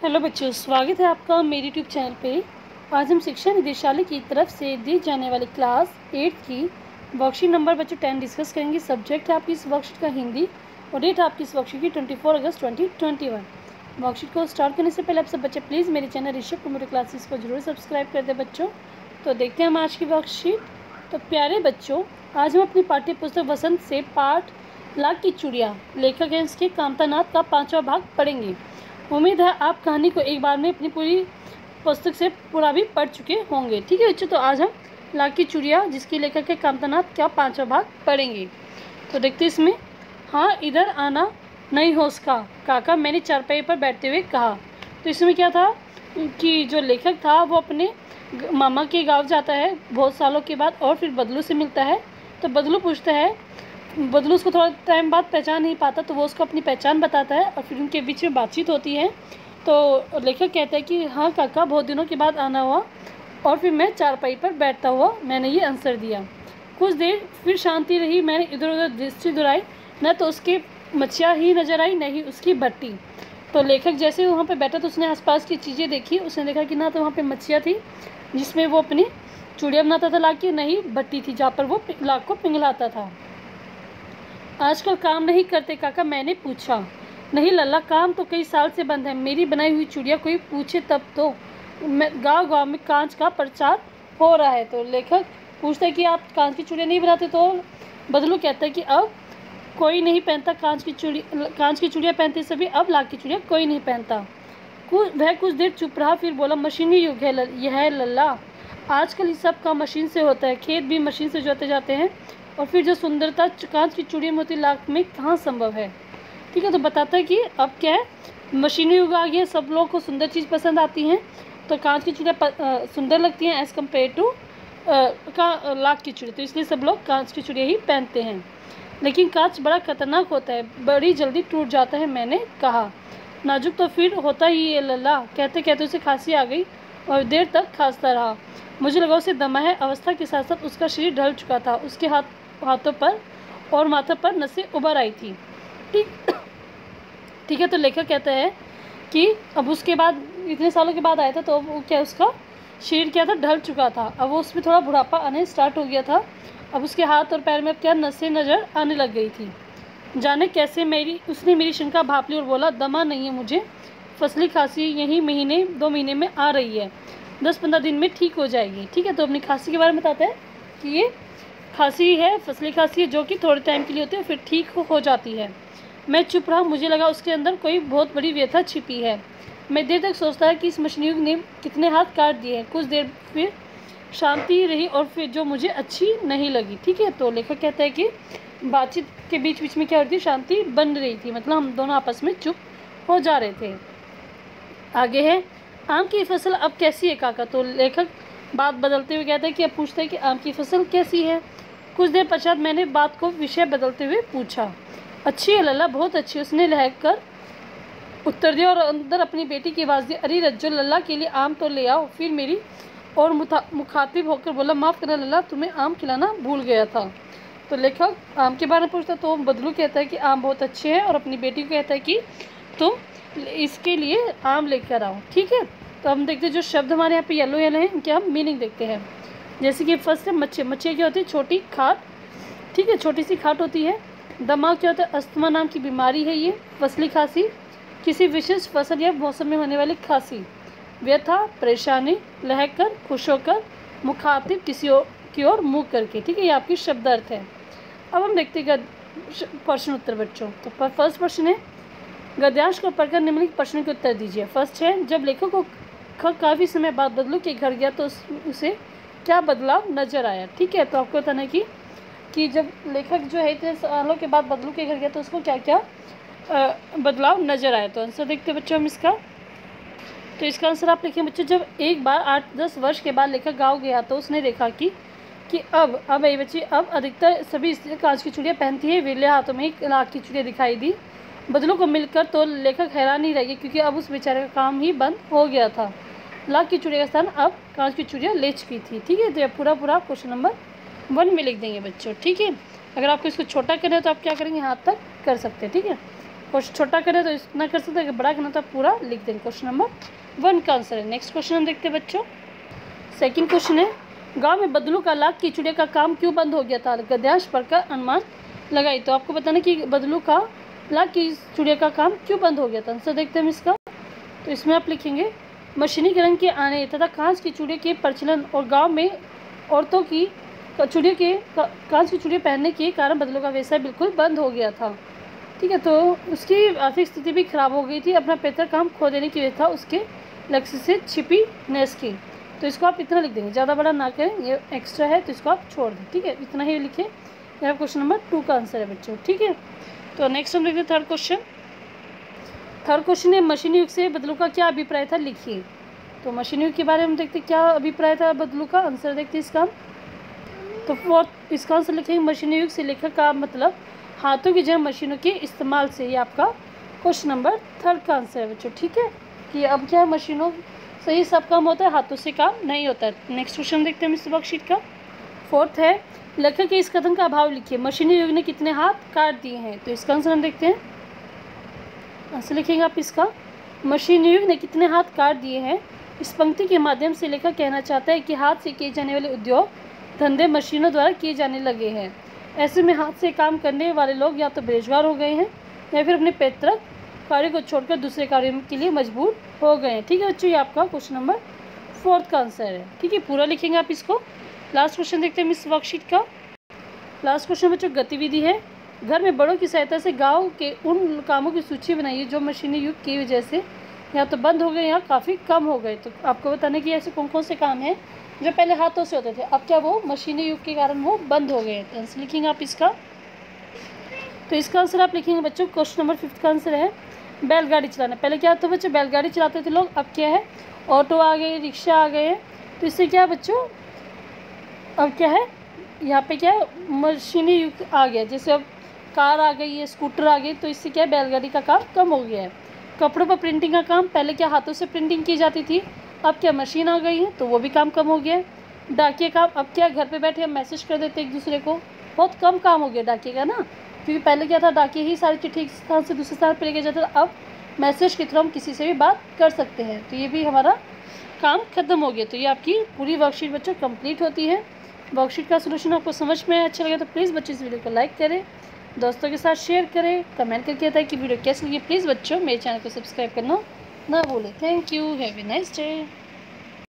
Hello बच्चों, स्वागत है आपका मेरे यूट्यूब चैनल पे। आज हम शिक्षा निदेशालय की तरफ से दी जाने वाली क्लास 8 की वर्कशीट नंबर बच्चों 10 डिस्कस करेंगे। सब्जेक्ट है आपकी इस वर्कशीट का हिंदी और डेट आपकी इस वर्कशीट की 24 अगस्त 2021। वर्कशीट को स्टार्ट करने से पहले आप सब बच्चे प्लीज़ मेरे चैनल ऋषभ कंप्यूटर क्लासेस को जरूर सब्सक्राइब कर दें बच्चों। तो देखते हैं हम आज की वर्कशीट। तो प्यारे बच्चों, आज हम अपनी पाठ्य पुस्तक वसंत से पाठ लाख की चूड़ियाँ लेखक हैं इसके कामतानाथ का 5वां भाग पढ़ेंगे। उम्मीद है आप कहानी को एक बार में अपनी पूरी पुस्तक से पूरा भी पढ़ चुके होंगे। ठीक है बच्चों, तो आज हम लाख की चूड़ियाँ जिसके लेखक है कामतानाथ का 5वां भाग पढ़ेंगे। तो देखते इसमें। हाँ, इधर आना नहीं हो उसका काका, मैंने चारपाई पर बैठते हुए कहा। तो इसमें क्या था कि जो लेखक था वो अपने मामा के गाँव जाता है बहुत सालों के बाद और फिर बदलू से मिलता है। तो बदलू पूछता है, बदलू उसको थोड़ा टाइम बाद पहचान नहीं पाता तो वो उसको अपनी पहचान बताता है और फिर उनके बीच में बातचीत होती है। तो लेखक कहता है कि हाँ काका, बहुत दिनों के बाद आना हुआ और फिर मैं चारपाई पर बैठता हुआ मैंने ये आंसर दिया। कुछ देर फिर शांति रही, मैंने इधर उधर दृष्टि दुराई, न तो उसकी मच्छियाँ ही नजर आई न ही उसकी भट्टी। तो लेखक जैसे वहाँ पर बैठा तो उसने आसपास की चीज़ें देखी। उसने देखा कि ना तो वहाँ पर मच्छियाँ थी जिसमें वो अपनी चूड़ियाँ बनाता था लाख की, न ही भट्टी थी जहाँ पर वो लाख को पिघलाता था। आजकल काम नहीं करते काका, मैंने पूछा। नहीं लल्ला, काम तो कई साल से बंद है। मेरी बनाई हुई चूड़ियाँ कोई पूछे तब तो। मैं गांव में कांच का प्रचार हो रहा है। तो लेखक पूछता है कि आप कांच की चूड़ियाँ नहीं बनाते। तो बदलू कहता है कि अब कोई नहीं पहनता कांच की चूड़ियाँ पहनते सभी, अब लाख की चूड़ियाँ कोई नहीं पहनता। वह कुछ देर चुप रहा, फिर बोला, मशीनी युग है यह है लल्ला। आजकल इस सब काम मशीन से होता है, खेत भी मशीन से जोते जाते हैं और फिर जो सुंदरता कांच की चूड़ियों में होती लाख में कहाँ संभव है। ठीक है, तो बताता है कि अब क्या है, मशीनी युग आ गया, सब लोगों को सुंदर चीज़ पसंद आती हैं। तो कांच की चूड़ियाँ सुंदर लगती हैं एज़ कम्पेयर टू लाख की चूड़ी, तो इसलिए सब लोग कांच की चूड़ियाँ ही पहनते हैं। लेकिन कांच बड़ा खतरनाक होता है, बड़ी जल्दी टूट जाता है, मैंने कहा। नाजुक तो फिर होता ही है लल्ला। कहते कहते उसे खांसी आ गई और देर तक खांसता रहा। मुझे लगा उसे दमा है। अवस्था के साथ साथ उसका शरीर ढल चुका था, उसके हाथों पर और माथे पर नसें उभर आई थी। ठीक है, तो लेखक कहता है कि अब उसके बाद इतने सालों के बाद आया था तो वो क्या, उसका शरीर क्या था, ढल चुका था। अब वो उसमें थोड़ा बुढ़ापा आने स्टार्ट हो गया था। अब उसके हाथ और पैर में क्या नसें नज़र आने लग गई थी। जाने कैसे उसने मेरी शंका भाप ली और बोला, दमा नहीं है मुझे, फसली खांसी यही महीने 2 महीने में आ रही है, 10-15 दिन में ठीक हो जाएगी। ठीक है, तो अपनी खांसी के बारे में बताता है कि ये खांसी है, फसली खांसी है, जो कि थोड़े टाइम के लिए होती है फिर ठीक हो जाती है। मैं चुप रहा, मुझे लगा उसके अंदर कोई बहुत बड़ी व्यथा छिपी है। मैं देर तक सोचता है कि इस मशीनी युग ने कितने हाथ काट दिए हैं। कुछ देर फिर शांति रही और फिर जो मुझे अच्छी नहीं लगी। ठीक है, तो लेखक कहता है कि बातचीत के बीच बीच में क्या हो रही थी, शांति बन रही थी, मतलब हम दोनों आपस में चुप हो जा रहे थे। आगे है, आम की फसल अब कैसी है काका। तो लेखक बात बदलते हुए कहता है कि अब पूछता है कि आम की फसल कैसी है। कुछ देर पश्चात मैंने बात को विषय बदलते हुए पूछा। अच्छी है लल्ला, बहुत अच्छी, उसने लहक कर उत्तर दिया और अंदर अपनी बेटी की आवाज़ दी, अरे रज्जो लल्ला के लिए आम तो ले आओ। फिर मेरी और मुखातिब होकर बोला, माफ़ करना लल्ला, तुम्हें आम खिलाना भूल गया था। तो लेखक आम के बारे में पूछता तो बदलू कहता है कि आम बहुत अच्छे हैं और अपनी बेटी को कहता है कि तुम इसके लिए आम लेकर आओ। ठीक है, तो हम देखते हैं जो शब्द हमारे यहाँ पे येलो हैं इनके हम मीनिंग देखते हैं। जैसे कि फर्स्ट है मच्छी क्या होती है, छोटी खाट। ठीक है, छोटी सी खाट होती है। दमा क्या होता है, अस्थमा नाम की बीमारी है ये। फसली खांसी, किसी विशेष फसल या मौसम में होने वाली खांसी। व्यथा, परेशानी, लहक कर, खुश होकर, मुखातिब किसी की ओर मुँह करके। ठीक है, ये आपकी शब्द अर्थ है। अब हम देखते हैं प्रश्न उत्तर बच्चों। तो फर्स्ट प्रश्न है, गद्यांश को पढ़कर निम्नलिखित प्रश्न के उत्तर दीजिए। फर्स्ट है, जब लेखक को काफ़ी समय बाद बदलू के घर गया तो उसे क्या बदलाव नजर आया। ठीक है, तो आपको बताना है कि जब लेखक जो है इतने सालों के बाद बदलू के घर गया तो उसको क्या क्या बदलाव नजर आया। तो आंसर देखते हैं बच्चों हम इसका। तो इसका आंसर आप लिखें बच्चों, जब एक बार 8-10 वर्ष के बाद लेखक गाँव गया तो उसने देखा कि अब बच्चे अब अधिकतर सभी स्त्रियाँ कांच की चूड़ियाँ पहनती है। विरले हाथों में ही लाख की चूड़ियाँ दिखाई दी। बदलू को मिलकर तो लेखक हैरान ही रह गए क्योंकि अब उस बेचारे का काम ही बंद हो गया था। लाख की चूड़िया का स्थान अब कांच की चूड़ियाँ ले चुकी थी। ठीक है, तो यह पूरा क्वेश्चन नंबर 1 में लिख देंगे बच्चों। ठीक है, अगर आपको इसको छोटा करना है तो आप क्या करेंगे, हाथ तक कर सकते हैं। ठीक है, क्वेश्चन छोटा करें तो इतना कर सकते हैं, बड़ा करना तो पूरा लिख देंगे। क्वेश्चन नंबर 1 का आंसर है। नेक्स्ट क्वेश्चन हम देखते हैं बच्चों। सेकंड क्वेश्चन है, गांव में बदलू का लाख की चिड़िया का काम क्यों बंद हो गया था? गद्यांश पढ़कर अनुमान लगाई। तो आपको बताना कि बदलू का लाख की चिड़िया का काम क्यों बंद हो गया था। आंसर देखते हैं हम इसका। तो इसमें आप लिखेंगे मशीनीकरण के आने तथा कांच की चूड़ियों के प्रचलन और गांव में औरतों की कांच की चूड़ियाँ पहनने के कारण बदलू का व्यवसाय बिल्कुल बंद हो गया था। ठीक है, तो उसकी आर्थिक स्थिति भी खराब हो गई थी, अपना पैतृक काम खो देने की वजह था उसके लक्ष्य से छिपी नेस की। तो इसको आप इतना लिख देंगे, ज़्यादा बड़ा ना करें, ये एक्स्ट्रा है तो इसको आप छोड़ दें। ठीक है, इतना ही लिखें। यह क्वेश्चन नंबर 2 का आंसर है बच्चों। ठीक है, तो नेक्स्ट हम देखते हैं थर्ड क्वेश्चन। थर्ड क्वेश्चन है, मशीनी युग से बदलू का क्या अभिप्राय था, लिखिए। तो मशीनी युग के बारे में देखते क्या अभिप्राय था बदलू का। आंसर देखते इसका। तो फोर्थ इसका आंसर लिखेंगे मशीनी युग से लेखक का मतलब हाथों की जगह मशीनों के इस्तेमाल से। ये आपका क्वेश्चन नंबर 3 का आंसर है बच्चों। ठीक है, कि अब क्या है, मशीनों से ही सब काम होता है, हाथों से काम नहीं होता है। नेक्स्ट क्वेश्चन देखते हैं इस वर्कशीट का। फोर्थ है, लेखक के इस कथन का अभाव लिखिए, मशीनी युग ने कितने हाथ काट दिए हैं। तो इसका आंसर हम देखते हैं। आंसर लिखेंगे आप इसका, मशीनी युग ने कितने हाथ काट दिए हैं। इस पंक्ति के माध्यम से लेखक कहना चाहता है कि हाथ से किए जाने वाले उद्योग धंधे मशीनों द्वारा किए जाने लगे हैं। ऐसे में हाथ से काम करने वाले लोग या तो बेरोजगार हो गए हैं या फिर अपने पैतृक कार्य को छोड़कर दूसरे कार्यों के लिए मजबूर हो गए हैं। ठीक है बच्चों, ये आपका क्वेश्चन नंबर 4 का आंसर है। ठीक है, पूरा लिखेंगे आप इसको। लास्ट क्वेश्चन देखते हैं इस वर्कशीट का। लास्ट क्वेश्चन बच्चों गतिविधि है, घर में बड़ों की सहायता से गाँव के उन कामों की सूची बनाइए जो मशीनी युग की वजह से या तो बंद हो गए या काफ़ी कम हो गए। तो आपको बताने कि ऐसे कौन कौन से काम हैं जो पहले हाथों से होते थे, अब क्या वो मशीनी युग के कारण वो बंद हो गए। तो आंसर लिखेंगे आप इसका। तो इसका आंसर आप लिखेंगे बच्चों, क्वेश्चन नंबर 5 का आंसर है बैलगाड़ी चलाना। पहले क्या था बच्चों, बैलगाड़ी चलाते थे लोग, अब क्या है, ऑटो आ गए, रिक्शा आ गए हैं। तो इससे क्या है बच्चों, अब क्या है, यहाँ पे क्या है, मशीनी युग आ गया। जैसे अब कार आ गई है, स्कूटर आ गई, तो इससे क्या है, बैलगाड़ी का काम कम हो गया है। कपड़ों पर प्रिंटिंग का काम, पहले क्या हाथों से प्रिंटिंग की जाती थी, अब क्या मशीन आ गई है तो वो भी काम कम हो गया है। डाकिया काम, अब क्या घर पे बैठे हम मैसेज कर देते एक दूसरे को, बहुत कम काम हो गया डाकिया का ना, क्योंकि पहले क्या था, डाकिया ही सारी चिट्ठी एक स्थान से दूसरे स्थान पर लेके जाता था। अब मैसेज के थ्रू हम किसी से भी बात कर सकते हैं, तो ये भी हमारा काम खत्म हो गया। तो ये आपकी पूरी वर्कशीट बच्चों कंप्लीट होती है। वर्कशीट का सोल्यूशन आपको समझ में अच्छा लगे तो प्लीज़ बच्चों इस वीडियो को लाइक करें, दोस्तों के साथ शेयर करें, कमेंट करके बताएं कि वीडियो कैसी लगी। प्लीज़ बच्चों मेरे चैनल को सब्सक्राइब करना ना भूलें। Thank you, have a nice day.